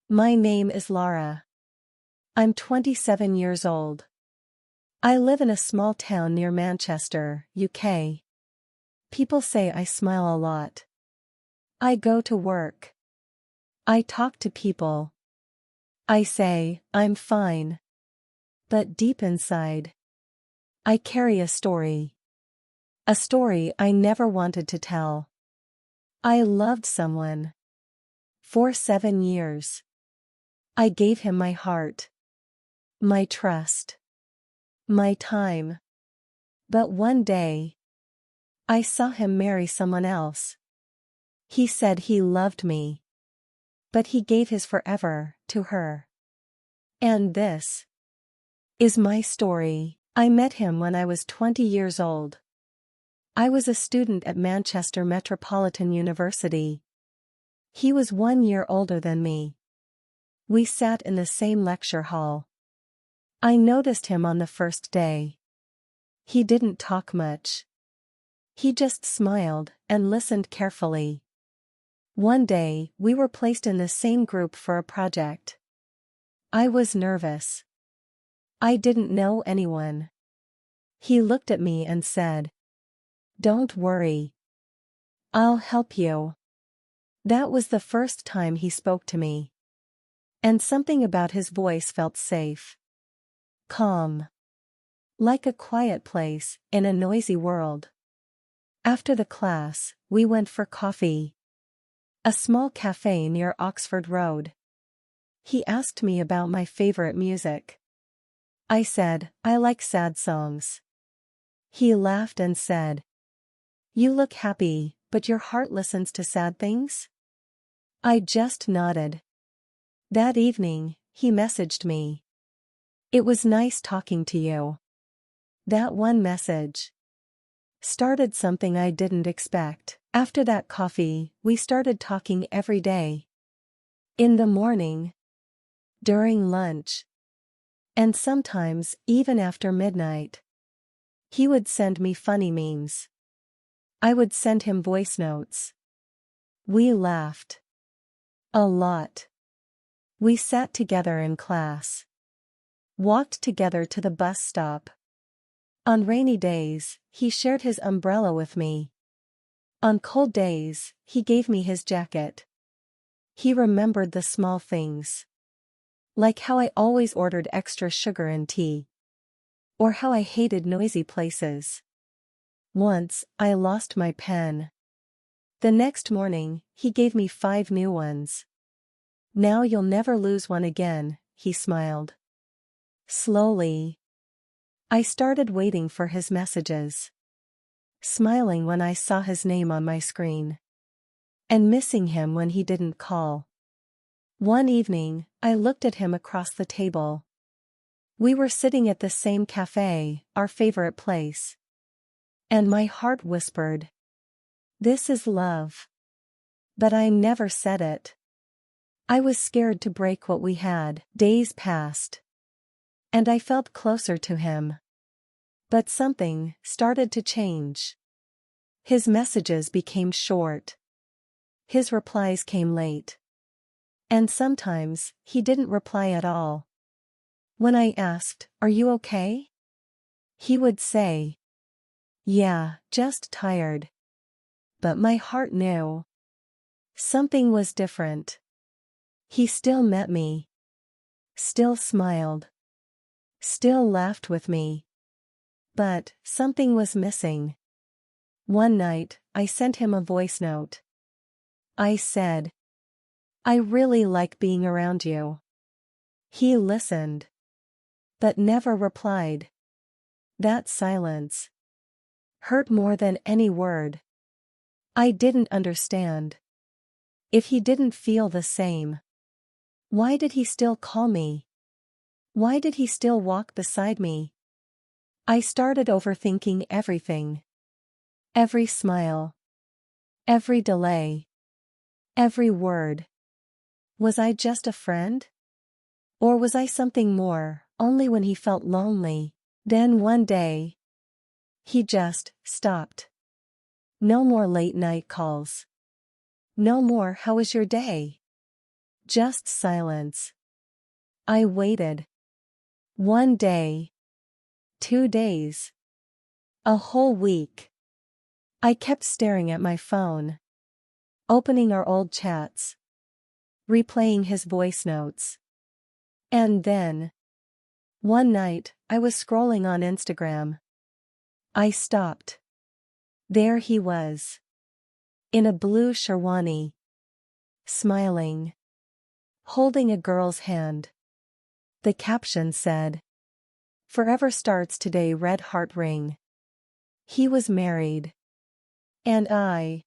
My name is Laura. I'm 27 years old. I live in a small town near Manchester, UK. People say I smile a lot. I go to work. I talk to people. I say, I'm fine. But deep inside, I carry a story. A story I never wanted to tell. I loved someone. For 7 years. I gave him my heart. My trust. My time. But one day, I saw him marry someone else. He said he loved me. But he gave his forever to her. And this is my story. I met him when I was 20 years old. I was a student at Manchester Metropolitan University. He was 1 year older than me. We sat in the same lecture hall. I noticed him on the first day. He didn't talk much. He just smiled and listened carefully. One day, we were placed in the same group for a project. I was nervous. I didn't know anyone. He looked at me and said, "Don't worry. I'll help you." That was the first time he spoke to me. And something about his voice felt safe. Calm. Like a quiet place in a noisy world. After the class, we went for coffee. A small cafe near Oxford Road. He asked me about my favorite music. I said, I like sad songs. He laughed and said, "You look happy, but your heart listens to sad things?" I just nodded. That evening, he messaged me. "It was nice talking to you." That one message started something I didn't expect. After that coffee, we started talking every day. In the morning. During lunch. And sometimes even after midnight. He would send me funny memes. I would send him voice notes. We laughed. A lot. We sat together in class. Walked together to the bus stop. On rainy days, he shared his umbrella with me. On cold days, he gave me his jacket. He remembered the small things. Like how I always ordered extra sugar in tea. Or how I hated noisy places. Once, I lost my pen. The next morning, he gave me 5 new ones. "Now you'll never lose one again," he smiled. Slowly, I started waiting for his messages. Smiling when I saw his name on my screen. And missing him when he didn't call. One evening, I looked at him across the table. We were sitting at the same cafe, our favorite place. And my heart whispered, "This is love." But I never said it. I was scared to break what we had. Days passed. And I felt closer to him. But something started to change. His messages became short. His replies came late. And sometimes, he didn't reply at all. When I asked, "Are you okay?" he would say, "Yeah, just tired." But my heart knew. Something was different. He still met me. Still smiled. Still laughed with me. But something was missing. One night, I sent him a voice note. I said, "I really like being around you." He listened. But never replied. That silence hurt more than any word. I didn't understand. If he didn't feel the same, why did he still call me? Why did he still walk beside me? I started overthinking everything. Every smile. Every delay. Every word. Was I just a friend? Or was I something more, only when he felt lonely? Then one day, he just stopped. No more late night calls. No more "How was your day?" Just silence. I waited. 1 day. 2 days. A whole week. I kept staring at my phone. Opening our old chats. Replaying his voice notes. And then, one night, I was scrolling on Instagram. I stopped. There he was. In a blue sherwani. Smiling. Holding a girl's hand. The caption said, "Forever starts today, red heart ring." He was married. And I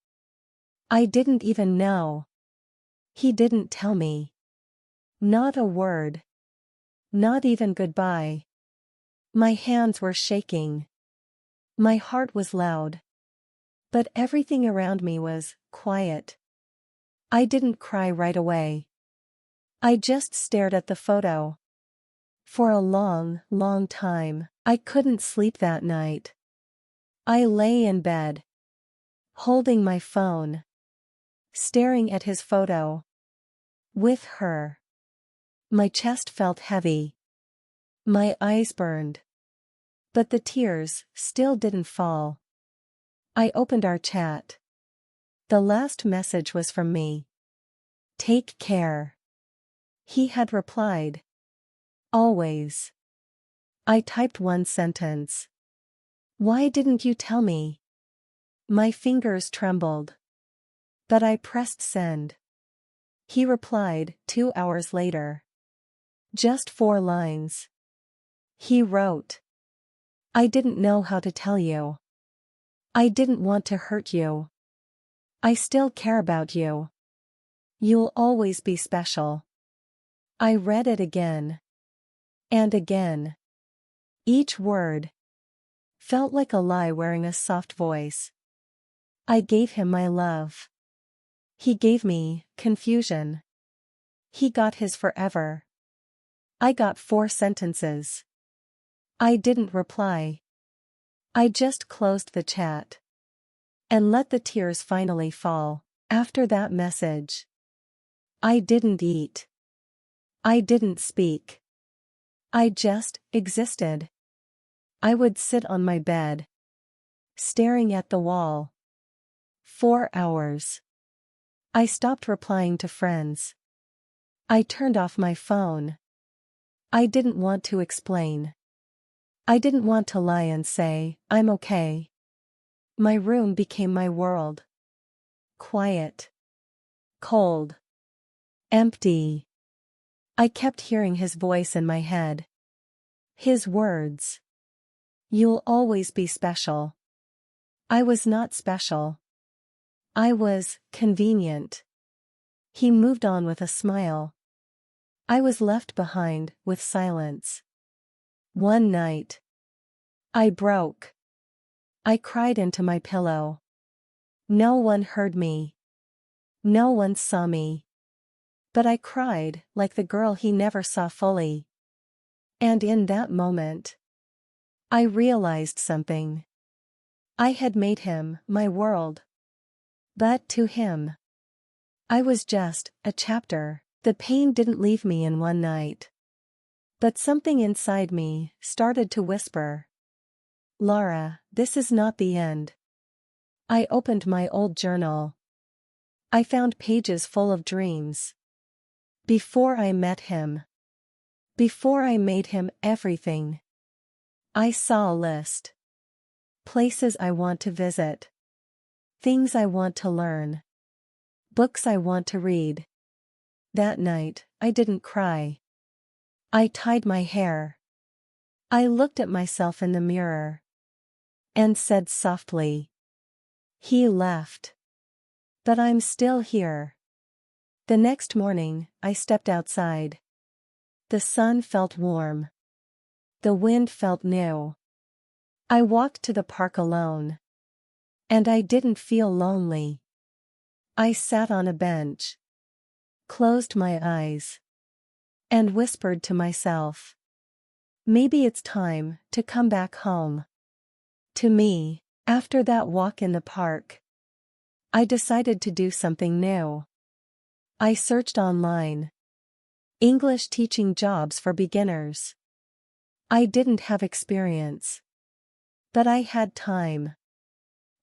didn't even know. He didn't tell me. Not a word. Not even goodbye. My hands were shaking. My heart was loud. But everything around me was quiet. I didn't cry right away. I just stared at the photo. For a long, long time, I couldn't sleep that night. I lay in bed, holding my phone, staring at his photo. With her. My chest felt heavy. My eyes burned. But the tears still didn't fall. I opened our chat. The last message was from me. "Take care." He had replied. "Always." I typed one sentence. "Why didn't you tell me?" My fingers trembled. But I pressed send. He replied 2 hours later. Just 4 lines. He wrote, "I didn't know how to tell you. I didn't want to hurt you. I still care about you. You'll always be special." I read it again. And again. Each word felt like a lie wearing a soft voice. I gave him my love. He gave me confusion. He got his forever. I got 4 sentences. I didn't reply. I just closed the chat. And let the tears finally fall. After that message, I didn't eat. I didn't speak. I just existed. I would sit on my bed, staring at the wall. 4 hours. I stopped replying to friends. I turned off my phone. I didn't want to explain. I didn't want to lie and say, "I'm okay." My room became my world. Quiet. Cold. Empty. I kept hearing his voice in my head. His words. "You'll always be special." I was not special. I was convenient. He moved on with a smile. I was left behind with silence. One night, I broke. I cried into my pillow. No one heard me. No one saw me. But I cried like the girl he never saw fully. And in that moment, I realized something. I had made him my world. But to him, I was just a chapter. The pain didn't leave me in one night. But something inside me started to whisper, "Lara, this is not the end." I opened my old journal. I found pages full of dreams. Before I met him. Before I made him everything. I saw a list. Places I want to visit. Things I want to learn. Books I want to read. That night, I didn't cry. I tied my hair. I looked at myself in the mirror. And said softly, "He left. But I'm still here." The next morning, I stepped outside. The sun felt warm. The wind felt new. I walked to the park alone. And I didn't feel lonely. I sat on a bench. Closed my eyes. And whispered to myself, "Maybe it's time to come back home." To me, after that walk in the park, I decided to do something new. I searched online. English teaching jobs for beginners. I didn't have experience. But I had time.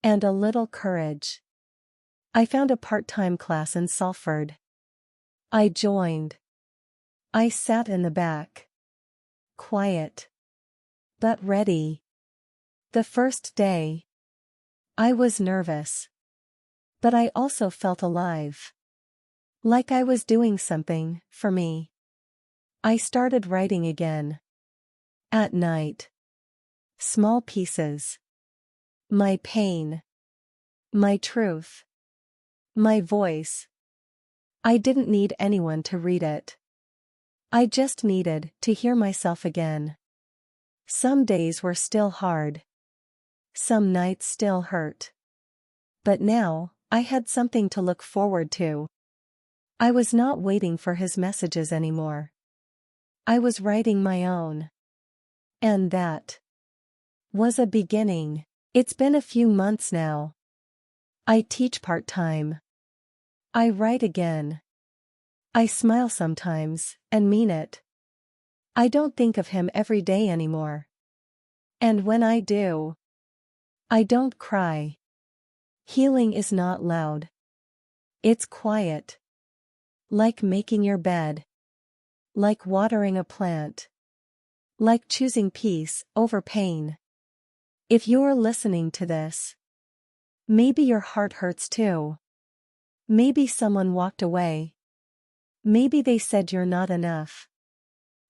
And a little courage. I found a part-time class in Salford. I joined. I sat in the back. Quiet. But ready. The first day. I was nervous. But I also felt alive. Like I was doing something, for me. I started writing again. At night. Small pieces. My pain. My truth. My voice. I didn't need anyone to read it. I just needed to hear myself again. Some days were still hard. Some nights still hurt. But now, I had something to look forward to. I was not waiting for his messages anymore. I was writing my own. And that was a beginning. It's been a few months now. I teach part-time. I write again. I smile sometimes, and mean it. I don't think of him every day anymore. And when I do, I don't cry. Healing is not loud. It's quiet. Like making your bed. Like watering a plant. Like choosing peace over pain. If you're listening to this, maybe your heart hurts too. Maybe someone walked away. Maybe they said you're not enough.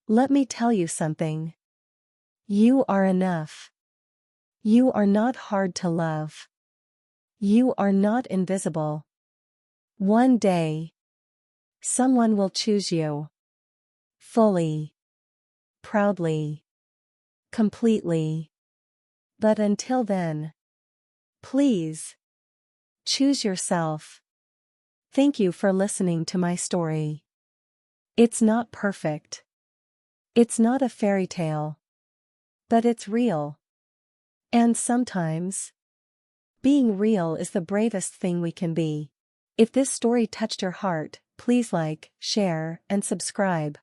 Let me tell you something. You are enough. You are not hard to love. You are not invisible. One day, someone will choose you. Fully. Proudly. Completely. But until then, please, choose yourself. Thank you for listening to my story. It's not perfect. It's not a fairy tale. But it's real. And sometimes, being real is the bravest thing we can be. If this story touched your heart, please like, share, and subscribe.